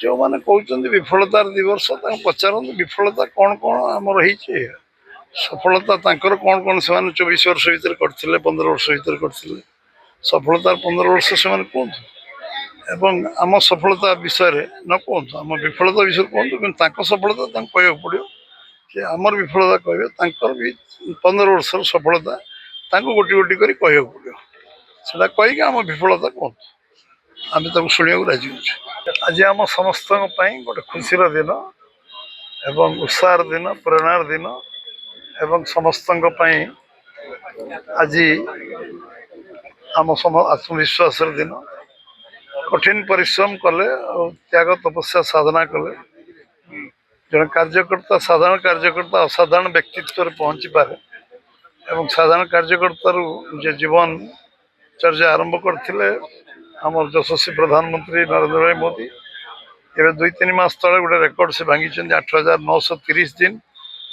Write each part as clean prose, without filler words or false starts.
जो मैंने कहते विफलतार दिवर्ष पचार विफलता कौन कौन आमर हो सफलता तांकर कौन कौन से 24 वर्ष भर करते 15 वर्ष भर करते सफलतार 15 वर्ष से कहतु एवं आम सफलता विषय न कहतु आम विफलता विषय कहतु सफलता कह पड़ो कि आमर विफलता कहे भी 15 वर्ष सफलता गोटी गोटी कर कह पड़ो से कहीकि आम विफलता कहतु आम शुणा राजी हो आज आम समस्त गोटे खुशीर दिन एवं उत्साह दिन प्रेरणार दिन एवं समस्त आज आम आत्मविश्वास दिन कठिन परिश्रम कले त्याग तपस्या साधना कले जन कार्यकर्ता साधारण कार्यकर्ता असाधारण व्यक्तित्व पहुँची पारे एवं साधारण कार्यकर्ता जे जीवन चर्या आरंभ करते आम यशस्वी प्रधानमंत्री नरेंद्र भाई मोदी एवं 2-3 मास तले गोटे रेकर्ड से भांगी 8,930 दिन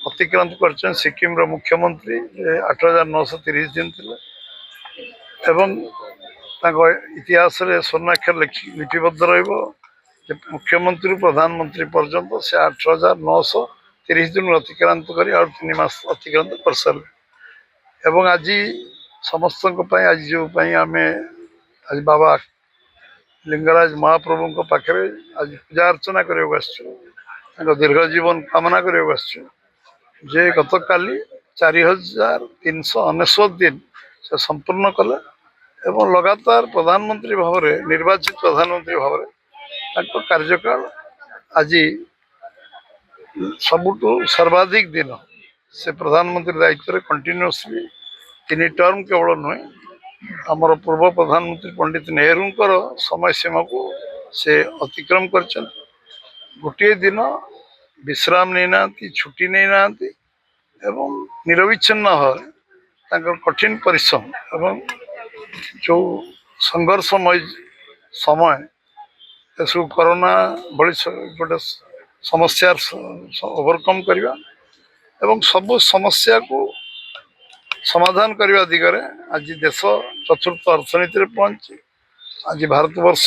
अतिक्रांत कर सिक्किम मुख्यमंत्री 8,930 दिन थे एवं इतिहास रे स्वर्णाक्षर लिपिबद्ध मुख्यमंत्री प्रधानमंत्री पर्यंत से 8,930 दिन अतिक्रांत कर 3 मास अतिक्रांत कर सारे एवं आज समस्त आज जो आम आज बाबा लिंगराज महाप्रभु पाखे आज पूजा अर्चना करने दीर्घ जीवन कामना करने जे गत काली 4,399 दिन से संपूर्ण कले एवं लगातार प्रधानमंत्री भाव में निर्वाचित प्रधानमंत्री भाव में कार्यकाल आज सबुठु सर्वाधिक दिन से प्रधानमंत्री दायित्व कंटिन्यूअसली 3 टर्म केवल नुहे आमर पूर्व प्रधानमंत्री पंडित नेहरूंकर समय सीमा को से अतिक्रम कर गोटे दिन विश्राम नहीं ना छुट्टी नहीं ना एवं निरविच्छिन्न भाव कठिन परिश्रम एवं जो संघर्षमय समय सब कोरोना भली गोटे समस्या ओवरकम करवा एवं सब समस्या को समाधान करने दिगरे आज देश चतुर्थ अर्थनीति पहुंची आज भारतवर्ष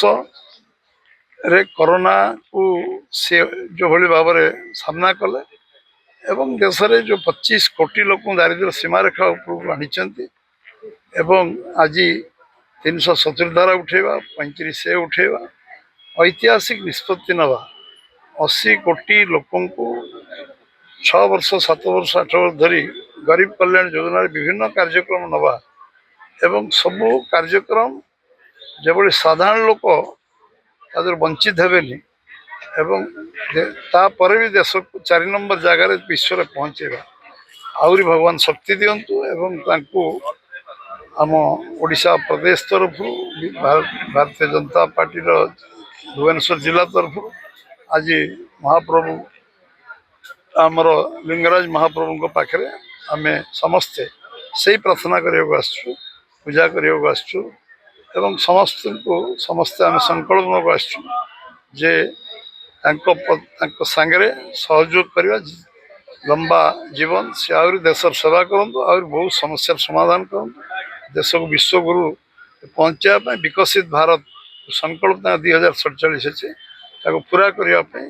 रे कोरोना को से जो भली भाव में सामना कले एवं देश रे जो 25 कोटी लोक दारिद्र्य सीमा रेखा ऊपर आनी एवं आज 370 धारा उठेवा 35 से उठेवा ऐतिहासिक निष्पत्ति नवा 80 कोटी लोकों को 6 वर्ष 7 वर्ष 8 वर्ष धरी गरीब कल्याण योजना विभिन्न कार्यक्रम नवा एवं सबू कार्यक्रम जो साधारण लोक तादर वंचित हेबेनी एवं तापर भी देश को 4 नंबर जगार विश्व में पहुँचेगा आहरी भगवान शक्ति दिंतु एवं तांको आम ओडिशा प्रदेश तरफ भारतीय जनता पार्टी भुवनेश्वर जिला तरफ आज महाप्रभु आमर लिंगराज महाप्रभु पाखे आम समस्ते से प्रार्थना करने आसु पूजा करने आसु एवं समस्त को समस्ते आम संकल्प को आसु जे सांगे सहयोग करवा लंबा जीवन से आहरी देशर सेवा करूँ आहरी बहुत समस्या समाधान करूँ देश को विश्वगुरु पहुँचापी विकसित भारत संकल्प 2047 अच्छे पूरा करने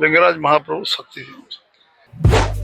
लिंगराज महाप्रभु शक्ति दिखाते।